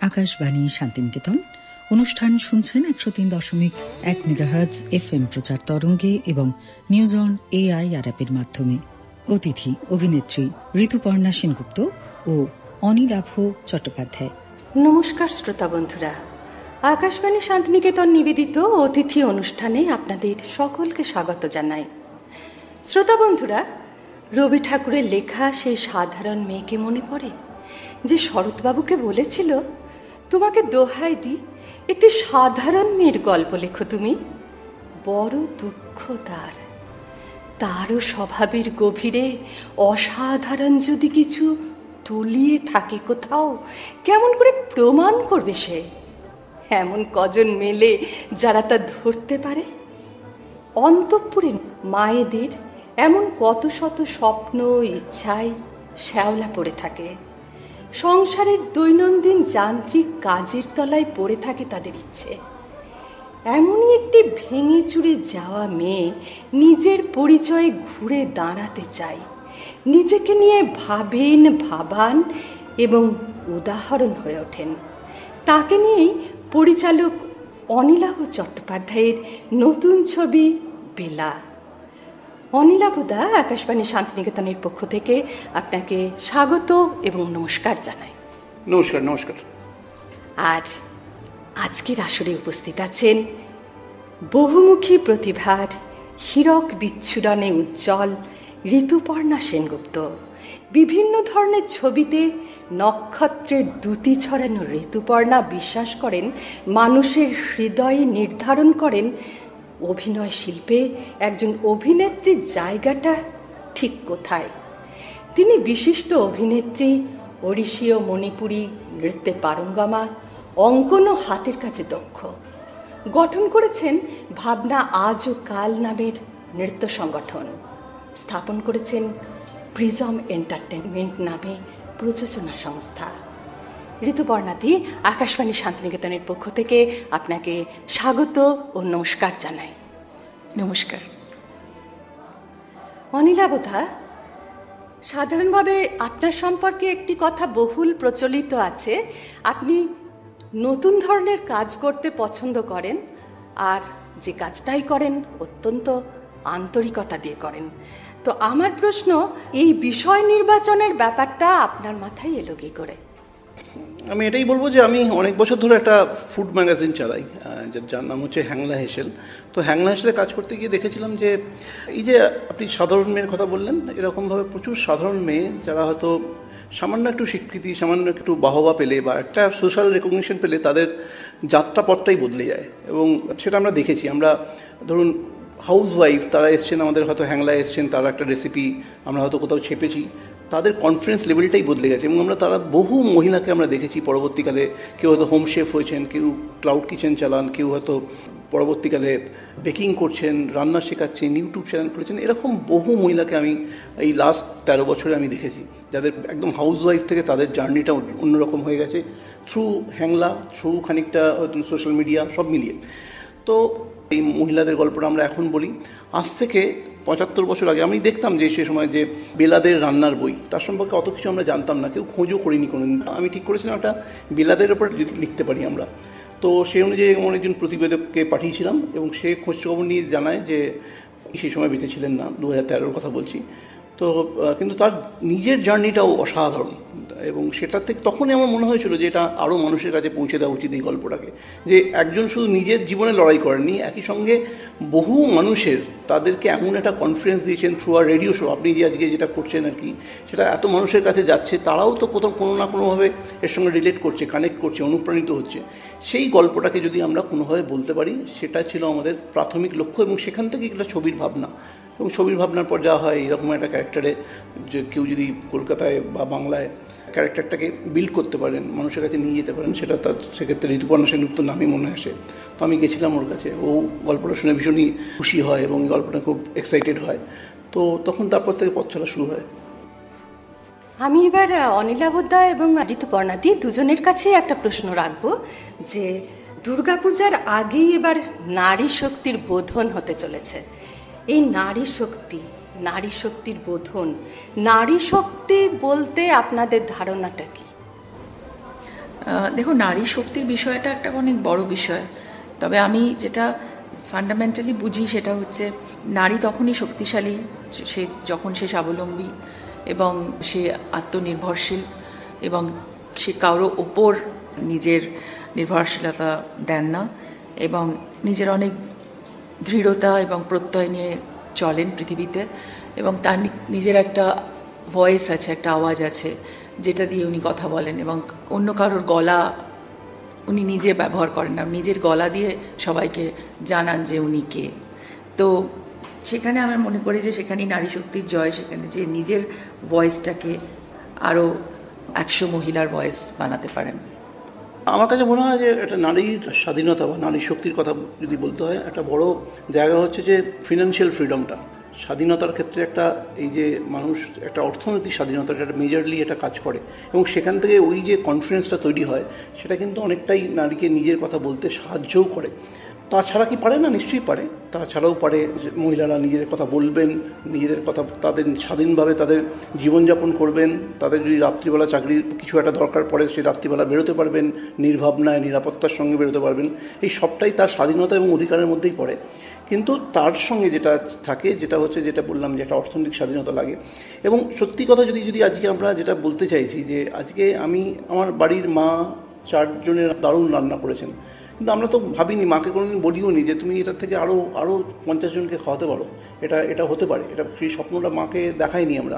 আকাশবাণী শান্তিনিকেতন। অনুষ্ঠান শুনছেন 103.1 megahertz FM প্রচার তরঙ্গে এবং নিউজ অন AIR অ্যাপের মাধ্যমে। অতিথি অভিনেত্রী ঋতুপর্ণা সেনগুপ্ত ও অনিলাভ চট্টোপাধ্যায়। নমস্কার শ্রোতা বন্ধুরা, আকাশবাণী শান্তিনিকেতন নিবেদিত অতিথি অনুষ্ঠানে আপনাদের সকলকে স্বাগত জানাই। শ্রোতা বন্ধুরা, রবি ঠাকুরের লেখা সেই সাধারণ মেয়েকে মনে পড়ে যে শরৎবাবুকে বলেছিল, তোমাকে দোহাই দি একটি সাধারণ মেয়ের গল্প লেখো তুমি। বড় দুঃখ তারও স্বভাবের গভীরে অসাধারণ যদি কিছু তলিয়ে থাকে কোথাও, কেমন করে প্রমাণ করবে সে? এমন কজন মেলে যারা তা ধরতে পারে? অন্তঃপুরে মায়েদের এমন কত শত স্বপ্ন ইচ্ছায় শ্যাওলা পড়ে থাকে। সংসারের দৈনন্দিন যান্ত্রিক কাজের তলায় পড়ে থাকে তাদের ইচ্ছে। এমনই একটি ভেঙে চুরে যাওয়া মেয়ে নিজের পরিচয়ে ঘুরে দাঁড়াতে চায়, নিজেকে নিয়ে ভাবান এবং উদাহরণ হয়ে ওঠেন। তাকে নিয়েই পরিচালক অনিলাভ চট্টোপাধ্যায়ের নতুন ছবি বেলা। অনিলাভদা, আকাশবাণী শান্তিনিকেতনের পক্ষ থেকে আপনাকে স্বাগত এবং নমস্কার জানাই। নমস্কার। নমস্কার। আর আজকের আসরে উপস্থিত আছেন বহুমুখী প্রতিভার হীরক বিচ্ছুরণে উজ্জ্বল ঋতুপর্ণা সেনগুপ্ত। বিভিন্ন ধরনের ছবিতে নক্ষত্রের দ্যুতি ছড়ানো ঋতুপর্ণা বিশ্বাস করেন মানুষের হৃদয়ে নির্ধারণ করেন অভিনয় শিল্পে একজন অভিনেত্রীর জায়গাটা ঠিক কোথায়। তিনি বিশিষ্ট অভিনেত্রী, ওড়িশীয় মণিপুরী নৃত্যে পারঙ্গমা, অঙ্কন ও হাতের কাছে দক্ষ। গঠন করেছেন ভাবনা আজ ও কাল নামের নৃত্য সংগঠন। স্থাপন করেছেন প্রিজম এন্টারটেনমেন্ট নামে প্রযোজনা সংস্থা। ঋতুপর্ণাদি, আকাশবাণী শান্তিনিকেতনের পক্ষ থেকে আপনাকে স্বাগত ও নমস্কার জানাই। নমস্কার। অনিলাভদা, সাধারণভাবে আপনার সম্পর্কে একটি কথা বহুল প্রচলিত আছে, আপনি নতুন ধরনের কাজ করতে পছন্দ করেন, আর যে কাজটাই করেন অত্যন্ত আন্তরিকতা দিয়ে করেন। তো আমার প্রশ্ন, এই বিষয় নির্বাচনের ব্যাপারটা আপনার মাথায় এলো কি করে? আমি এটাই বলবো যে আমি অনেক বছর ধরে একটা ফুড ম্যাগাজিন চালাই, যার নাম হচ্ছে হ্যাংলা হেসেল। তো হ্যাংলা হেসেলে কাজ করতে গিয়ে দেখেছিলাম যে এই যে আপনি সাধারণ মেয়ের কথা বললেন, এরকমভাবে প্রচুর সাধারণ মেয়ে যারা হয়তো সামান্য একটু স্বীকৃতি, সামান্য একটু বাহবা পেলে বা একটা সোশ্যাল রেকগনিশন পেলে তাদের যাত্রাপথটাই বদলে যায়। এবং সেটা আমরা দেখেছি। আমরা ধরুন হাউস ওয়াইফ, তারা এসছেন আমাদের, হয়তো হ্যাংলায় এসছেন, তারা একটা রেসিপি আমরা হয়তো কোথাও ছেপেছি, তাদের কনফিডেন্স লেভেলটাই বদলে গেছে। এবং তারা বহু মহিলাকে আমরা দেখেছি পরবর্তীকালে, কেউ হয়তো হোম শেফ হয়েছেন, কেউ ক্লাউড কিচেন চালান, কেউ হয়তো পরবর্তীকালে বেকিং করছেন, রান্না শেখাচ্ছেন, ইউটিউব চ্যানেল করেছেন। এরকম বহু মহিলাকে আমি এই লাস্ট 13 বছরে আমি দেখেছি, যাদের একদম হাউস ওয়াইফ থেকে তাদের জার্নিটা অন্যরকম হয়ে গেছে থ্রু হ্যাংলা, থ্রু খানিকটা সোশ্যাল মিডিয়া, সব মিলিয়ে। তো এই মহিলাদের গল্পটা আমরা এখন বলি। আজ থেকে 75 বছর আগে আমি দেখতাম যে সে সময় যে বেলাদের রান্নার বই, তার সম্পর্কে অত কিছু আমরা জানতাম না, কেউ খোঁজও করিনি কোনোদিন। আমি ঠিক করেছিলাম একটা বেলাদের ওপর লিখতে পারি আমরা। তো সেই অনুযায়ী এমন একজন প্রতিবেদককে পাঠিয়েছিলাম এবং সে খোঁজখবর নিয়ে জানায় যে সেই সময় বেঁচে ছিলেন না, 2013-র কথা বলছি। তো কিন্তু তার নিজের জার্নিটাও অসাধারণ, এবং সেটা থেকে তখনই আমার মনে হয়েছিল যে এটা আরও মানুষের কাছে পৌঁছে দেওয়া উচিত এই গল্পটাকে। যে একজন শুধু নিজের জীবনে লড়াই করেননি, একই সঙ্গে বহু মানুষের, তাদেরকে এমন একটা কনফিডেন্স দিয়েছেন থ্রু আর রেডিও শো। আপনি যে আজকে যেটা করছেন আর কি, সেটা এত মানুষের কাছে যাচ্ছে, তারাও তো প্রথম কোনো না কোনোভাবে এর সঙ্গে রিলেট করছে, কানেক্ট করছে, অনুপ্রাণিত হচ্ছে। সেই গল্পটাকে যদি আমরা কোনোভাবে বলতে পারি, সেটা ছিল আমাদের প্রাথমিক লক্ষ্য। এবং সেখান থেকে একটা ছবির ভাবনা, এবং ছবির ভাবনার পর যা হয়, এরকম একটা ক্যারেক্টারে যে কেউ যদি কলকাতায় বা বাংলায় ক্যারেক্টারটাকে বিল্ড করতে পারেন, মানুষের কাছে নিয়ে যেতে পারেন, সেটা তার সেক্ষেত্রে ঋতুপর্ণা সেনগুপ্ত নামই মনে আসে। তো আমি গেছিলাম ওর কাছে, ও গল্পটা শুনে ভীষণই খুশি হয় এবং গল্পটা খুব এক্সাইটেড হয়। তো তখন তারপর থেকে পথ চলা শুরু হয়। আমি এবার অনিলাভদা এবং ঋতুপর্ণাদি দুজনের কাছে একটা প্রশ্ন রাখবো যে দুর্গাপূজার আগেই এবার নারী শক্তির বোধন হতে চলেছে। এই নারী শক্তির বোধন, নারী শক্তি বলতে আপনাদের ধারণাটা কি? দেখো, নারী শক্তির বিষয়টা একটা অনেক বড় বিষয়, তবে আমি যেটা ফান্ডামেন্টালি বুঝি সেটা হচ্ছে নারী তখনই শক্তিশালী সে যখন সে স্বাবলম্বী এবং সে আত্মনির্ভরশীল এবং সে কারো ওপর নিজের নির্ভরশীলতা দেন না এবং নিজের অনেক দৃঢ়তা এবং প্রত্যয় নিয়ে চলেন পৃথিবীতে এবং তার নিজের একটা ভয়েস আছে, একটা আওয়াজ আছে যেটা দিয়ে উনি কথা বলেন এবং অন্য কারোর গলা উনি নিজে ব্যবহার করেন না, নিজের গলা দিয়ে সবাইকে জানান যে উনি কে। তো সেখানে আমার মনে করি যে সেখানেই নারী শক্তির জয়, সেখানে যে নিজের ভয়েসটাকে আরও 100 মহিলার ভয়েস বানাতে পারেন। আমার কাছে মনে হয় যে একটা নারীর স্বাধীনতা বা নারী শক্তির কথা যদি বলতে হয়, একটা বড় জায়গা হচ্ছে যে ফিনান্সিয়াল ফ্রিডমটা। স্বাধীনতার ক্ষেত্রে একটা এই যে মানুষ একটা অর্থনৈতিক স্বাধীনতা একটা মেজরলি এটা কাজ করে এবং সেখান থেকে ওই যে কনফিডেন্সটা তৈরি হয় সেটা কিন্তু অনেকটাই নারীকে নিজের কথা বলতে সাহায্যও করে। তাছাড়া কি পারে না? নিশ্চয়ই পারে। তাছাড়াও পারে মহিলারা নিজেদের কথা বলবেন, নিজেদের কথা তাদের স্বাধীনভাবে তাদের জীবনযাপন করবেন, তাদের যদি রাত্রিবেলা চাকরির কিছু একটা দরকার পড়ে সেই রাত্রিবেলা বেরোতে পারবেন, নির্ভাবনায় নিরাপত্তার সঙ্গে বেরোতে পারবেন। এই সবটাই তার স্বাধীনতা এবং অধিকারের মধ্যেই পড়ে। কিন্তু তার সঙ্গে যেটা থাকে যেটা হচ্ছে, যেটা বললাম যে একটা অর্থনৈতিক স্বাধীনতা লাগে। এবং সত্যি কথা যদি আজকে আমরা যেটা বলতে চাইছি যে আজকে আমার বাড়ির মা 4 জনের দারুণ রান্না করেছেন, কিন্তু আমরা তো ভাবিনি, মাকে কোনোদিন বলিও নি যে তুমি এটার থেকে আরও 50 জনকে খাওয়াতে পারো, এটা হতে পারে। এটা সেই স্বপ্নটা মাকে দেখাইনি আমরা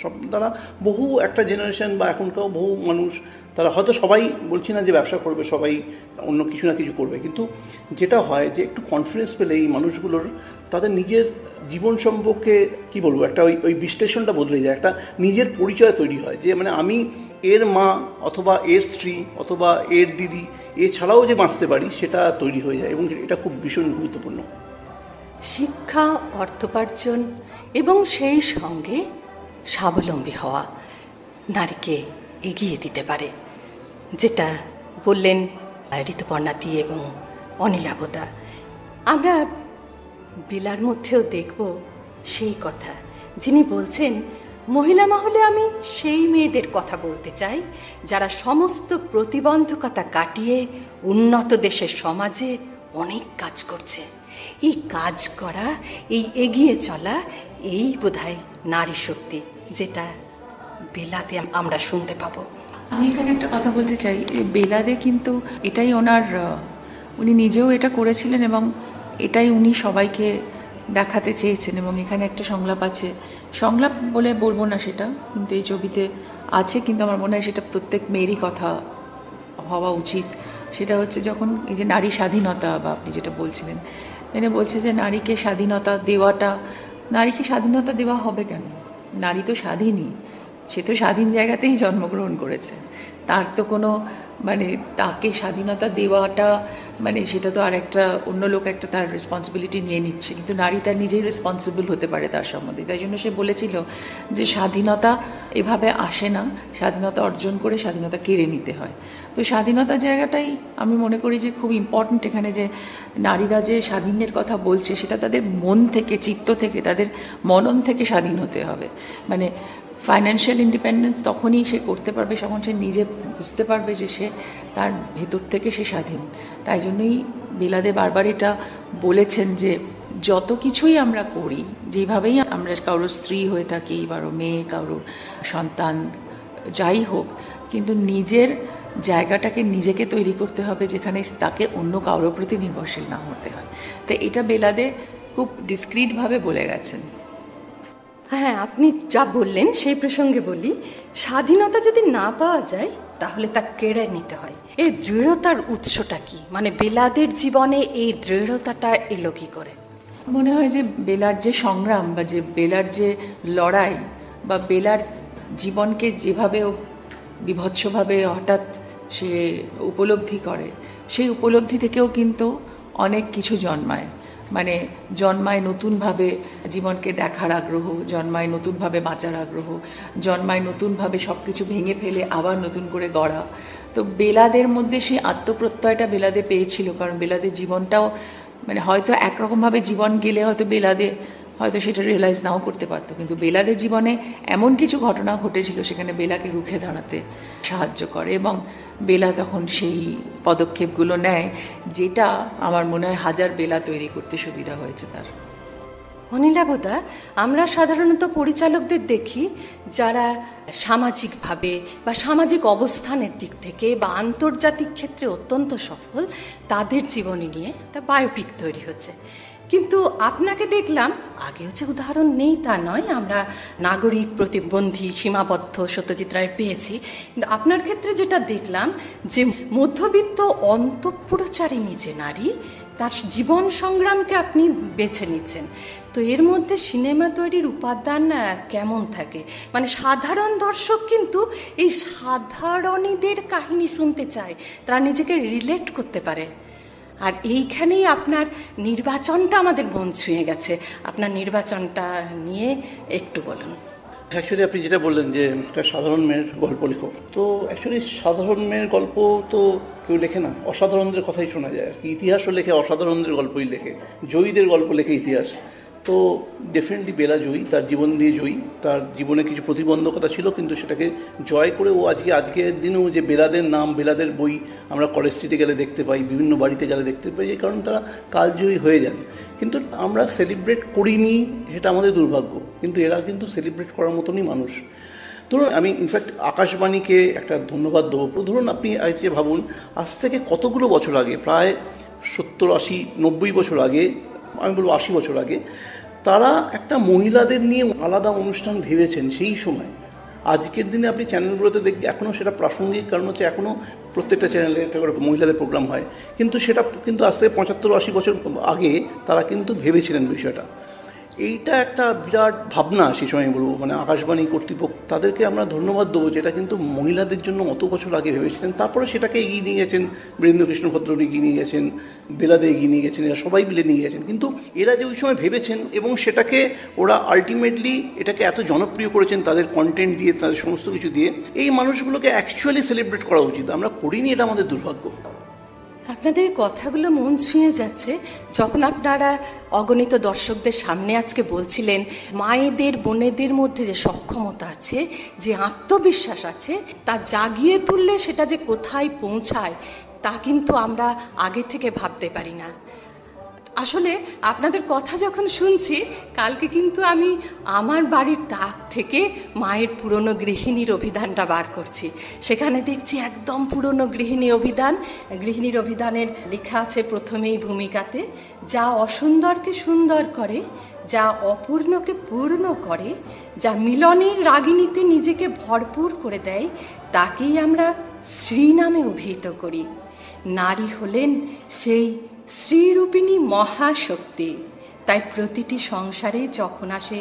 সব দ্বারা বহু একটা জেনারেশন বা এখনকার বহু মানুষ তারা হয়তো সবাই বলছি না যে ব্যবসা করবে, সবাই অন্য কিছু না কিছু করবে, কিন্তু যেটা হয় যে একটু কনফিডেন্স পেলে এই মানুষগুলোর তাদের নিজের জীবন সম্পর্কে কি বলবো একটা ওই বিশ্লেষণটা বদলে যায়, একটা নিজের পরিচয় তৈরি হয় যে মানে আমি এর মা অথবা এর স্ত্রী অথবা এর দিদি এছাড়াও যে বাঁচতে পারি সেটা তৈরি হয়ে যায় এবং এটা খুব ভীষণ গুরুত্বপূর্ণ। শিক্ষা, অর্থোপার্জন এবং সেই সঙ্গে স্বাবলম্বী হওয়া নারীকে এগিয়ে দিতে পারে, যেটা বললেন ঋতুপর্ণাদি এবং অনিলাভদা। আমরা বেলার মধ্যেও দেখব সেই কথা, যিনি বলছেন মহিলা মহলে আমি সেই মেয়েদের কথা বলতে চাই যারা সমস্ত প্রতিবন্ধকতা কাটিয়ে উন্নত দেশের সমাজে অনেক কাজ করছে। এই কাজ করা, এই এগিয়ে চলা, এই বোধহয় নারী শক্তি, যেটা বেলাতে আমরা শুনতে পাবো। আমি এখানে একটা কথা বলতে চাই, বেলাদে কিন্তু এটাই উনি নিজেও এটা করেছিলেন এবং এটাই উনি সবাইকে দেখাতে চেয়েছেন এবং এখানে একটা সংলাপ আছে, সংলাপ বলে বলবো না সেটা, কিন্তু এই ছবিতে আছে, কিন্তু আমার মনে হয় সেটা প্রত্যেক মেয়েরই কথা হওয়া উচিত। সেটা হচ্ছে যখন এই যে নারী স্বাধীনতা বা আপনি যেটা বলছিলেন, এনে বলছে যে নারীকে স্বাধীনতা দেওয়া হবে কেন? নারী তো স্বাধীনই, সে তো স্বাধীন জায়গাতেই জন্মগ্রহণ করেছে, তার তো কোনো তাকে স্বাধীনতা দেওয়াটা সেটা তো আর একটা অন্য লোক একটা তার রেসপন্সিবিলিটি নিয়ে নিচ্ছে, কিন্তু নারী তার নিজেই রেসপন্সিবল হতে পারে তার সম্বন্ধে। তাই জন্য সে বলেছিল যে স্বাধীনতা এভাবে আসে না, স্বাধীনতা অর্জন করে স্বাধীনতা কেড়ে নিতে হয়। তো স্বাধীনতার জায়গাটাই আমি মনে করি যে খুব ইম্পর্ট্যান্ট এখানে, যে নারীরা যে স্বাধীনের কথা বলছে সেটা তাদের মন থেকে, চিত্ত থেকে, তাদের মনন থেকে স্বাধীন হতে হবে। ফাইন্যান্সিয়াল ইন্ডিপেন্ডেন্স তখনই সে করতে পারবে যখন সে নিজে বুঝতে পারবে যে সে তার ভেতর থেকে সে স্বাধীন। তাই জন্যই বেলাদে বারবার এটা বলেছেন যে যত কিছুই আমরা করি, যেভাবেই আমরা কারো স্ত্রী হয়ে থাকি, কারো মেয়ে, কারো সন্তান, যাই হোক, কিন্তু নিজের জায়গাটাকে নিজেকে তৈরি করতে হবে যেখানে তাকে অন্য কারোর প্রতি নির্ভরশীল না হতে হয়। তো এটা বেলাদে খুব ডিসক্রিটভাবে বলে গেছেন। হ্যাঁ, আপনি যা বললেন সেই প্রসঙ্গে বলি, স্বাধীনতা যদি না পাওয়া যায় তাহলে তা কেড়ে নিতে হয়। এই দৃঢ়তার উৎসটা কি? বেলাদের জীবনে এই দৃঢ়তাটা এলো কি করে? মনে হয় যে বেলার যে সংগ্রাম বা যে বেলার যে লড়াই বা বেলার জীবনকে যেভাবে বিভৎসভাবে হঠাৎ সে উপলব্ধি করে, সেই উপলব্ধি থেকেও কিন্তু অনেক কিছু জন্মায়। জন্মায় নতুনভাবে জীবনকে দেখার আগ্রহ, জন্মায় নতুনভাবে বাঁচার আগ্রহ, জন্মায় নতুনভাবে সব কিছু ভেঙে ফেলে আবার নতুন করে গড়া। তো বেলাদের মধ্যে সেই আত্মপ্রত্যয়টা বেলাদে পেয়েছিল, কারণ বেলাদের জীবনটাও হয়তো একরকমভাবে জীবন গেলে হয়তো বেলাদে হয়তো সেটা রিয়েলাইজ নাও করতে পারতো, কিন্তু বেলাদের জীবনে এমন কিছু ঘটনা ঘটেছিল সেখানে বেলাকে রুখে দাঁড়াতে সাহায্য করে, এবং বেলা তখন সেই পদক্ষেপগুলো নেয়, যেটা আমার মনে হয় হাজার বেলা তৈরি করতে সুবিধা হয়েছে তার। অনিলাবদা, আমরা সাধারণত পরিচালকদের দেখি যারা সামাজিকভাবে বা সামাজিক অবস্থানের দিক থেকে বা আন্তর্জাতিক ক্ষেত্রে অত্যন্ত সফল, তাদের জীবনী নিয়ে তা বায়োপিক তৈরি হচ্ছে। কিন্তু আপনাকে দেখলাম, আগেও যে উদাহরণ নেই তা নয়, আমরা নাগরিক, প্রতিবন্ধী, সীমাবদ্ধ সত্যজিৎ রায় পেয়েছি, কিন্তু আপনার ক্ষেত্রে যেটা দেখলাম যে মধ্যবিত্ত অন্তঃপুরচারিণী যে নারী, তার জীবন সংগ্রামকে আপনি বেছে নিচ্ছেন। তো এর মধ্যে সিনেমা তৈরির উপাদান কেমন থাকে? মানে সাধারণ দর্শক কিন্তু এই সাধারণীদের কাহিনী শুনতে চায়, তারা নিজেকে রিলেট করতে পারে। আর এইখানেই আপনার নির্বাচনটা আমাদের মন ছুঁয়ে গেছে। আপনার নির্বাচনটা নিয়ে একটু বলুন। অ্যাকচুয়ালি আপনি যেটা বললেন যে একটা সাধারণ মেয়ের গল্প লেখো, তো অ্যাকচুয়ালি সাধারণ মেয়ের গল্প তো কেউ লেখে না, অসাধারণদের কথাই শোনা যায়। আর কি ইতিহাসও লেখে, অসাধারণদের গল্পই লেখে, জয়ীদের গল্প লেখে ইতিহাস। তো ডেফিনেটলি বেলা জয়ী, তার জীবন দিয়ে জয়ী। তার জীবনে কিছু প্রতিবন্ধকতা ছিল, কিন্তু সেটাকে জয় করে ও আজকের দিনেও যে বেলাদের নাম, বেলাদের বই আমরা কলেজ স্ট্রিটে গেলে দেখতে পাই, বিভিন্ন বাড়িতে গেলে দেখতে পাই, যে কারণ তারা কালজয়ী হয়ে যান। কিন্তু আমরা সেলিব্রেট করিনি, সেটা আমাদের দুর্ভাগ্য। কিন্তু এরা কিন্তু সেলিব্রেট করার মতনই মানুষ। ধরুন, আমি ইনফ্যাক্ট আকাশবাণীকে একটা ধন্যবাদ দেবো। ধরুন, আপনি আজকে ভাবুন, আজ থেকে কতগুলো বছর আগে, প্রায় 70, 80, 90 বছর আগে, আমি বলবো 80 বছর আগে, তারা একটা মহিলাদের নিয়ে আলাদা অনুষ্ঠান ভেবেছেন সেই সময়। আজকের দিনে আপনি চ্যানেলগুলোতে দেখবেন এখনও সেটা প্রাসঙ্গিক, কারণ হচ্ছে এখনও প্রত্যেকটা চ্যানেলে একটা করে মহিলাদের প্রোগ্রাম হয়। কিন্তু সেটা কিন্তু আজ থেকে 75-80 বছর আগে তারা কিন্তু ভেবেছিলেন বিষয়টা। এইটা একটা বিরাট ভাবনা সেই সময় বলবো, মানে আকাশবাণী কর্তৃপক্ষ, তাদেরকে আমরা ধন্যবাদ দেবো, যেটা কিন্তু মহিলাদের জন্য অত বছর আগে ভেবেছিলেন। তারপরে সেটাকে এগিয়ে নিয়ে গেছেন বীরেন্দ্রকৃষ্ণ ভদ্র, এগিয়ে নিয়ে গেছেন বেলাদে, এগিয়ে নিয়ে গেছেন, এরা সবাই মিলে নিয়ে গেছেন। কিন্তু এরা যে ওই সময় ভেবেছেন এবং সেটাকে ওরা আলটিমেটলি এটাকে এত জনপ্রিয় করেছেন তাদের কন্টেন্ট দিয়ে, তাদের সমস্ত কিছু দিয়ে, এই মানুষগুলোকে অ্যাকচুয়ালি সেলিব্রেট করা উচিত। আমরা করিনি, এটা আমাদের দুর্ভাগ্য। আপনাদের কথাগুলো মন ছুঁয়ে যাচ্ছে। যখন আপনারা অগণিত দর্শকদের সামনে আজকে বলছিলেন মায়েদের, বোনেদের মধ্যে যে সক্ষমতা আছে, যে আত্মবিশ্বাস আছে, তা জাগিয়ে তুললে সেটা যে কোথায় পৌঁছায় তা কিন্তু আমরা আগে থেকে ভাবতে পারি না। আসলে আপনাদের কথা যখন শুনছি, কালকে কিন্তু আমি আমার বাড়ির তাক থেকে মায়ের পুরনো গৃহিণীর অভিধানটা বার করছি। সেখানে দেখছি একদম পুরনো গৃহিণী অভিধান। গৃহিণীর অভিধানের লেখা আছে প্রথমেই ভূমিকাতে, যা অসুন্দরকে সুন্দর করে, যা অপূর্ণকে পূর্ণ করে, যা মিলনের রাগিণীতে নিজেকে ভরপুর করে দেয়, তাকেই আমরা শ্রী নামে অভিহিত করি। নারী হলেন সেই শ্রীরূপিণী মহাশক্তি। তাই প্রতিটি সংসারে যখন আসে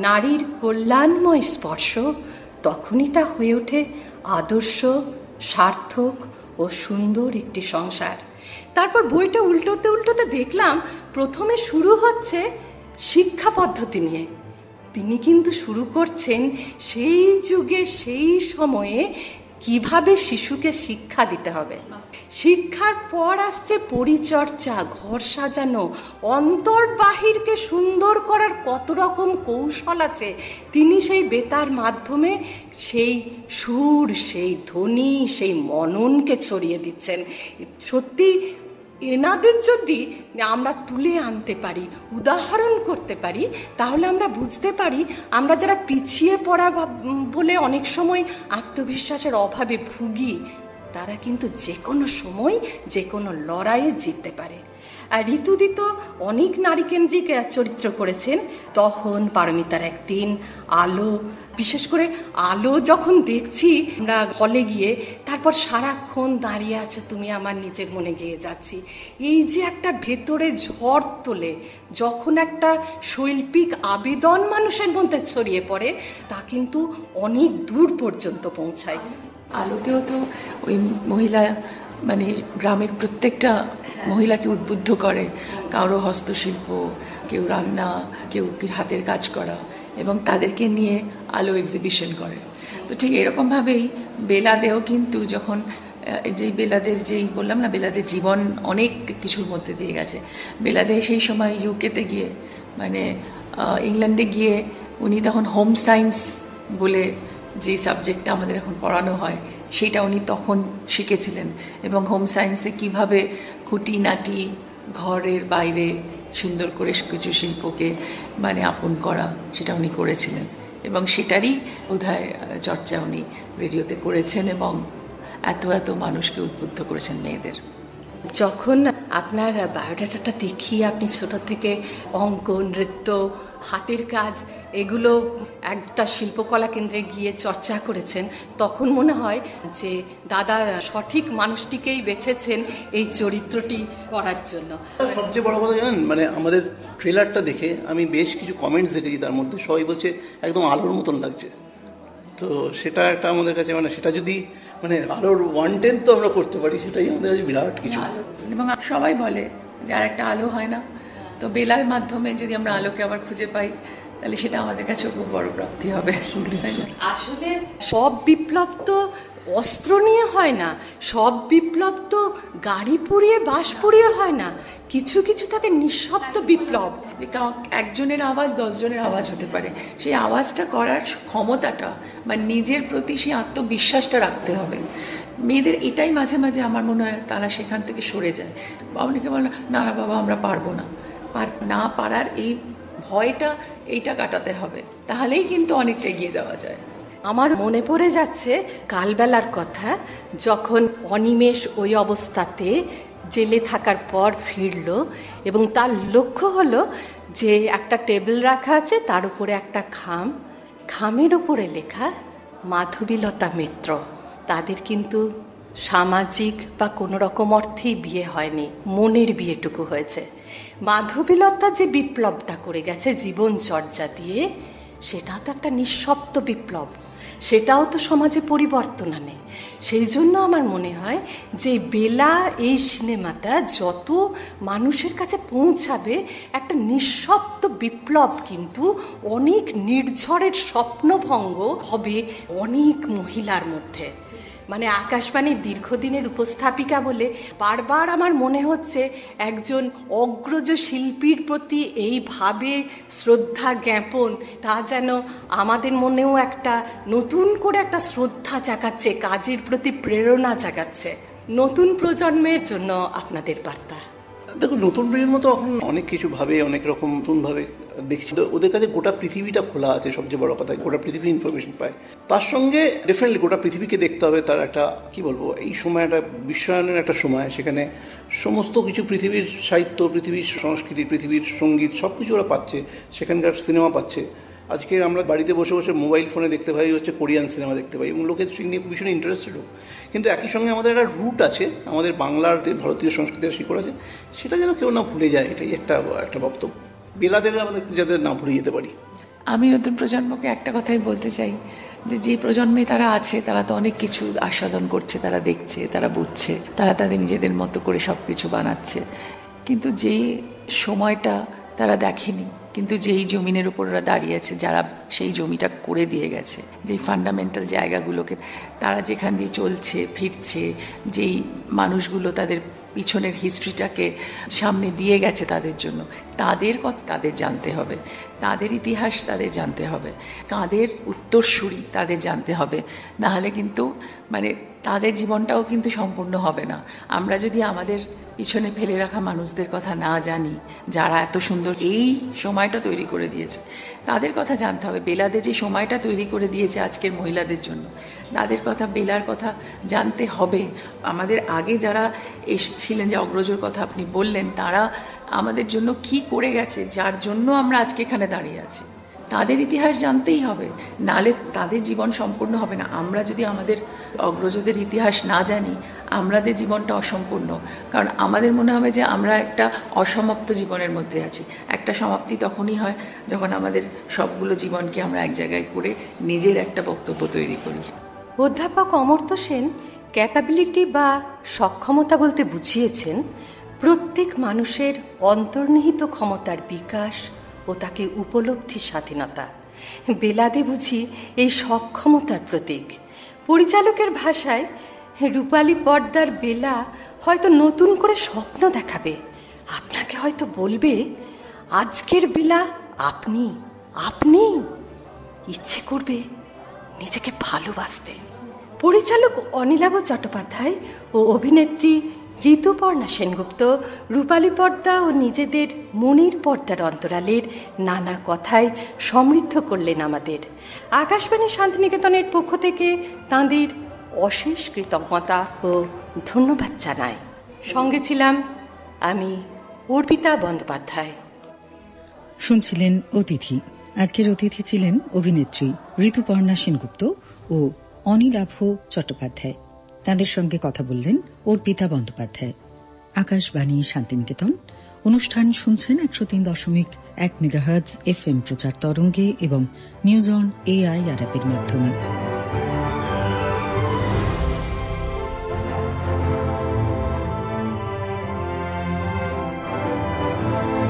নারীর কল্যাণময় স্পর্শ, তখনই তা হয়ে ওঠে আদর্শ, সার্থক ও সুন্দর একটি সংসার। তারপর বইটা উল্টোতে উল্টোতে দেখলাম প্রথমে শুরু হচ্ছে শিক্ষা পদ্ধতি নিয়ে। তিনি কিন্তু শুরু করছেন সেই যুগে, সেই সময়ে কিভাবে শিশুকে শিক্ষা দিতে হবে। শিক্ষার পর আসছে পরিচর্যা, ঘর সাজানো, অন্তর বাহিরকে সুন্দর করার কত রকম কৌশল আছে। তিনি সেই বেতার মাধ্যমে সেই সুর, সেই ধ্বনি, সেই মননকে ছড়িয়ে দিচ্ছেন। সত্যি এনাদের যদি আমরা তুলে আনতে পারি, উদাহরণ করতে পারি, তাহলে আমরা বুঝতে পারি আমরা যারা পিছিয়ে পড়া বলে অনেক সময় আত্মবিশ্বাসের অভাবে ভুগি, তারা কিন্তু যে কোনো সময় যে কোনো লড়াইয়ে জিততে পারে। আর ঋতুদি তো অনেক নারীকেন্দ্রিক চরিত্র করেছেন। তখন, পারমিতার একদিন, আলো, বিশেষ করে আলো যখন দেখছি আমরা হলে গিয়ে, তারপর সারাক্ষণ দাঁড়িয়ে আছে তুমি আমার নিজের মনে গিয়ে যাচ্ছি, এই যে একটা ভেতরে ঝড় তোলে, যখন একটা শৈল্পিক আবেদন মানুষের মধ্যে ছড়িয়ে পড়ে, তা কিন্তু অনেক দূর পর্যন্ত পৌঁছায়। আলোতেও তো ওই মহিলা, মানে গ্রামের প্রত্যেকটা মহিলাকে উদ্বুদ্ধ করে, কারো হস্তশিল্প, কেউ রান্না, কেউ হাতের কাজ করা, এবং তাদেরকে নিয়ে আলো এক্সিবিশন করে। তো ঠিক এরকমভাবেই বেলাদেও কিন্তু যখন যেই বেলাদের, যেই বললাম না, বেলাদের জীবন অনেক কিছুর মধ্যে দিয়ে গেছে। বেলাদে সেই সময় ইউকেতে গিয়ে, মানে ইংল্যান্ডে গিয়ে উনি তখন হোম সায়েন্স বলে যে সাবজেক্টটা আমাদের এখন পড়ানো হয় সেটা উনি তখন শিখেছিলেন, এবং হোম সায়েন্সে কীভাবে খুঁটিনাটি ঘরের বাইরে সুন্দর করে কিছু শিল্পকে মানে আপন করা সেটা উনি করেছিলেন, এবং সেটারই বোধহয় চর্চা উনি রেডিওতে করেছেন এবং এত এত মানুষকে উদ্বুদ্ধ করেছেন মেয়েদের। যখন আপনার বায়োডাটাটা দেখি, আপনি ছোট থেকে অঙ্ক, নৃত্য, হাতের কাজ এগুলো একটা শিল্পকলা কেন্দ্রে গিয়ে চর্চা করেছেন, তখন মনে হয় যে দাদা সঠিক মানুষটিকেই বেছেছেন এই চরিত্রটি করার জন্য। সবচেয়ে বড় কথা জানেন, মানে আমাদের ট্রেলারটা দেখে আমি বেশ কিছু কমেন্টস দেখেছি, তার মধ্যে সবাই বলছে একদম আলোর মতন লাগছে। তো সেটা একটা আমাদের কাছে, মানে সেটা যদি মানে আলোর 1/10 তো আমরা করতে পারি, সেটাই আমাদের কাছে বিরাট কিছু। এবং সবাই বলে যে আর একটা আলো হয় না, তো বেলার মাধ্যমে যদি আমরা আলোকে আবার খুঁজে পাই তাহলে সেটা আমাদের কাছে খুব বড় প্রাপ্তি হবে। আসলে সব বিপ্লব তো অস্ত্র নিয়ে হয় না, সব বিপ্লব তো গাড়ি পুড়িয়ে বাস পুড়িয়ে হয় না, কিছু কিছু থাকে নিঃশব্দ বিপ্লব। যে একজনের আওয়াজ 10 জনের আওয়াজ হতে পারে, সেই আওয়াজটা করার ক্ষমতাটা বা নিজের প্রতি সেই আত্মবিশ্বাসটা রাখতে হবে। মেয়েদের এটাই মাঝে মাঝে আমার মনে হয় তারা সেখান থেকে সরে যায়। অনেকে বলে না না বাবা আমরা পারবো না, না পারার এই ভয়টা এইটা কাটাতে হবে, তাহলেই কিন্তু অনেকটা এগিয়ে যাওয়া যায়। আমার মনে পড়ে যাচ্ছে কালবেলার কথা, যখন অনিমেষ ওই অবস্থাতে জেলে থাকার পর ফিরল এবং তার লক্ষ্য হলো যে একটা টেবিল রাখা আছে, তার উপরে একটা খামের উপরে লেখা মাধবীলতা মিত্র। তাদের কিন্তু সামাজিক বা কোনো রকম অর্থেই বিয়ে হয়নি, মনের বিয়েটুকু হয়েছে। মাধবীলতা যে বিপ্লবটা করে গেছে জীবনচর্যা দিয়ে, সেটা তো একটা নিঃশব্দ বিপ্লব, সেটাও তো সমাজে পরিবর্তন আনে। সেই জন্য আমার মনে হয় যে বেলা এই সিনেমাটা যত মানুষের কাছে পৌঁছাবে, একটা নিঃশব্দ বিপ্লব কিন্তু অনেক নির্ঝরের স্বপ্নভঙ্গ হবে অনেক মহিলার মধ্যে। মানে আকাশবাণীর দীর্ঘদিনের উপস্থাপিকা বলে বারবার আমার মনে হচ্ছে একজন অগ্রজ শিল্পীর প্রতি এইভাবে শ্রদ্ধা জ্ঞাপন, তা যেন আমাদের মনেও একটা নতুন করে একটা শ্রদ্ধা জাগাচ্ছে, কাজের প্রতি প্রেরণা জাগাচ্ছে। নতুন প্রজন্মের জন্য আপনাদের বার্তা। দেখুন, নতুন প্রজন্ম তো এখন অনেক কিছু ভাবে, অনেক রকম নতুনভাবে দেখছি, ওদের কাছে গোটা পৃথিবীটা খোলা আছে। সবচেয়ে বড় কথা, গোটা পৃথিবীর ইনফরমেশন পায়। তার সঙ্গে ডেফিনেটলি গোটা পৃথিবীকে দেখতে হবে। তার একটা কি বলবো, এই সময় একটা বিশ্বায়নের একটা সময়, সেখানে সমস্ত কিছু পৃথিবীর সাহিত্য, পৃথিবীর সংস্কৃতি, পৃথিবীর সঙ্গীত সব কিছু ওরা পাচ্ছে, সেখানকার সিনেমা পাচ্ছে। আজকে আমরা বাড়িতে বসে বসে মোবাইল ফোনে দেখতে পাই হচ্ছে কোরিয়ান সিনেমা দেখতে পাই, এবং লোকে নিয়ে ভীষণ ইন্টারেস্টেডও। কিন্তু একই সঙ্গে আমাদের একটা রুট আছে, আমাদের বাংলার যে ভারতীয় সংস্কৃতির শিকড় আছে, সেটা যেন কেউ না ভুলে যায়। এটাই একটা বক্তব্য, বেলাদের আমাদের যাতে না ভুলে যেতে পারি। আমি নতুন প্রজন্মকে একটা কথাই বলতে চাই, যে প্রজন্মে তারা আছে তারা তো অনেক কিছু আস্বাদন করছে, তারা দেখছে, তারা বুঝছে, তারা তাদের নিজেদের মতো করে সব কিছু বানাচ্ছে। কিন্তু যেই সময়টা তারা দেখেনি, কিন্তু যেই জমিনের উপর ওরা দাঁড়িয়ে আছে, যারা সেই জমিটা করে দিয়ে গেছে, যেই ফান্ডামেন্টাল জায়গাগুলোকে তারা যেখান দিয়ে চলছে ফিরছে, যেই মানুষগুলো তাদের পিছনের হিস্ট্রিটাকে সামনে দিয়ে গেছে তাদের জন্য, তাদের কথা তাদের জানতে হবে, তাদের ইতিহাস তাদের জানতে হবে, তাদের উত্তরসূরি তাদের জানতে হবে। নাহলে কিন্তু মানে তাদের জীবনটাও কিন্তু সম্পূর্ণ হবে না। আমরা যদি আমাদের পিছনে ফেলে রাখা মানুষদের কথা না জানি, যারা এত সুন্দর এই সময়টা তৈরি করে দিয়েছে, তাদের কথা জানতে হবে। বেলাদে যে সময়টা তৈরি করে দিয়েছে আজকের মহিলাদের জন্য, তাদের কথা, বেলার কথা জানতে হবে। আমাদের আগে যারা এসেছিলেন, যে অগ্রজর কথা আপনি বললেন, তারা আমাদের জন্য কি করে গেছে, যার জন্য আমরা আজকে এখানে দাঁড়িয়ে আছি, তাদের ইতিহাস জানতেই হবে। নালে তাদের জীবন সম্পূর্ণ হবে না। আমরা যদি আমাদের অগ্রজদের ইতিহাস না জানি, আমাদের জীবনটা অসম্পূর্ণ। কারণ আমাদের মনে হবে যে আমরা একটা অসমাপ্ত জীবনের মধ্যে আছি। একটা সমাপ্তি তখনই হয় যখন আমাদের সবগুলো জীবনকে আমরা এক জায়গায় করে নিজের একটা বক্তব্য তৈরি করি। অধ্যাপক অমর্ত্য সেন ক্যাপাবিলিটি বা সক্ষমতা বলতে বুঝিয়েছেন প্রত্যেক মানুষের অন্তর্নিহিত ক্ষমতার বিকাশ ও তাকে উপলব্ধির স্বাধীনতা। বেলাদে বুঝি এই সক্ষমতার প্রতীক। পরিচালকের ভাষায় রূপালী পর্দার বেলা হয়তো নতুন করে স্বপ্ন দেখাবে, আপনাকে হয়তো বলবে আজকের বেলা আপনি আপনি ইচ্ছে করবে নিজেকে ভালোবাসতে। পরিচালক অনিলাভ চট্টোপাধ্যায় ও অভিনেত্রী ঋতুপর্ণা সেনগুপ্ত রূপালী পর্দা ও নিজেদের মনির পর্দার অন্তরালের নানা কথায় সমৃদ্ধ করলেন আমাদের। আকাশবাণী শান্তিনিকেতনের পক্ষ থেকে তাঁদের অশেষ কৃতজ্ঞতা ও ধন্যবাদ জানাই। সঙ্গে ছিলাম আমি অর্পিতা বন্দ্যোপাধ্যায়। শুনছিলেন অতিথি। আজকের অতিথি ছিলেন অভিনেত্রী ঋতুপর্ণা সেনগুপ্ত ও অনিলাভ চট্টোপাধ্যায়। তাঁদের সঙ্গে কথা বললেন অর্পিতা বন্দ্যোপাধ্যায়। আকাশবাণী শান্তিনিকেতন অনুষ্ঠান শুনছেন 103.1 মেগাহার্টজ FM প্রচার তরঙ্গে এবং নিউজ অন AI আর অ্যাপের মাধ্যমে।